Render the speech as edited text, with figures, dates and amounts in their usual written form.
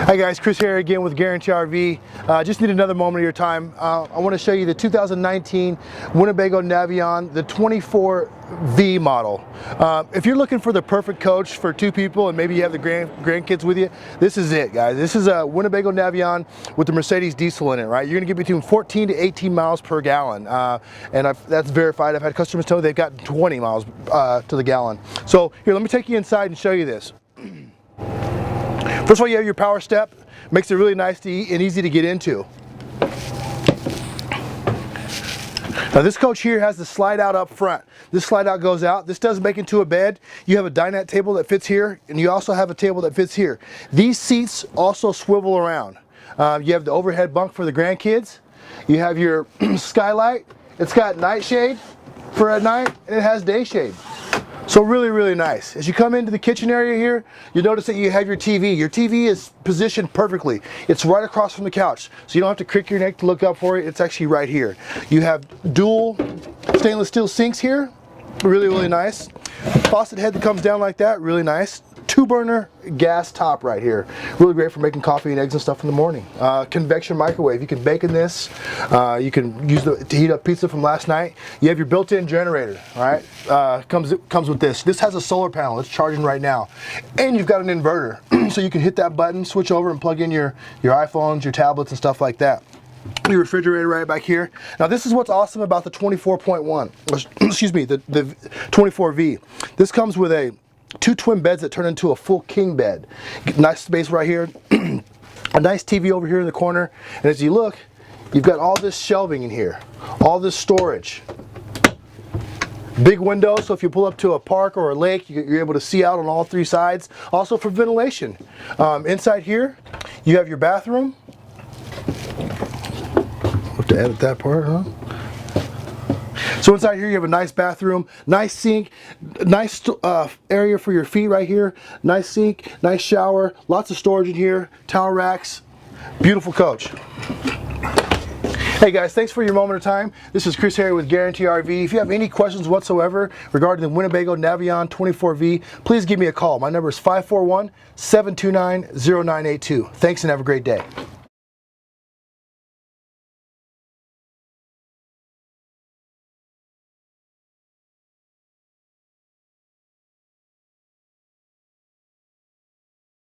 Hi guys, Chris.Harry again with Guaranty RV. Just need another moment of your time. I want to show you the 2019 Winnebago Navion, the 24V model. If you're looking for the perfect coach for two people and maybe you have the grandkids with you, this is it, guys. This is a Winnebago Navion with the Mercedes diesel in it, right? You're going to get between 14 to 18 miles per gallon. That's verified. I've had customers tell me they've got 20 miles to the gallon. So here, let me take you inside and show you this. First of all, you have your power step. Makes it really nice and easy to get into. Now this coach here has the slide out up front. This slide out goes out. This doesn't make into a bed. You have a dinette table that fits here, and you also have a table that fits here. These seats also swivel around. You have the overhead bunk for the grandkids. You have your skylight. It's got night shade for at night, and it has day shade. So really, really nice. As you come into the kitchen area here, you notice that you have your TV. Your TV is positioned perfectly. It's right across from the couch, so you don't have to crick your neck to look up for it. It's actually right here. You have dual stainless steel sinks here. Really, really nice. Faucet head that comes down like that. Really nice. 2-burner gas top right here. Really great for making coffee and eggs and stuff in the morning. Convection microwave. You can bake in this. You can use it to heat up pizza from last night. You have your built-in generator. All right, comes with this. This has a solar panel. It's charging right now, and you've got an inverter, so you can hit that button, switch over, and plug in your iPhones, your tablets, and stuff like that. Your refrigerator right back here. Now this is what's awesome about the 24.1. Excuse me, the 24V. This comes with a 2 twin beds that turn into a full king bed. Nice space right here. A nice TV over here in the corner. And as you look, you've got all this shelving in here. All this storage. Big window, so if you pull up to a park or a lake, you're able to see out on all 3 sides. Also for ventilation. Inside here, you have your bathroom. Have to edit that part, huh? So inside here you have a nice bathroom, nice sink, nice area for your feet right here, nice sink, nice shower, lots of storage in here, towel racks, beautiful coach. Hey guys, thanks for your moment of time. This is Chris.Harry with Guaranty RV. If you have any questions whatsoever regarding the Winnebago Navion 24V, please give me a call. My number is 541-729-0982. Thanks and have a great day.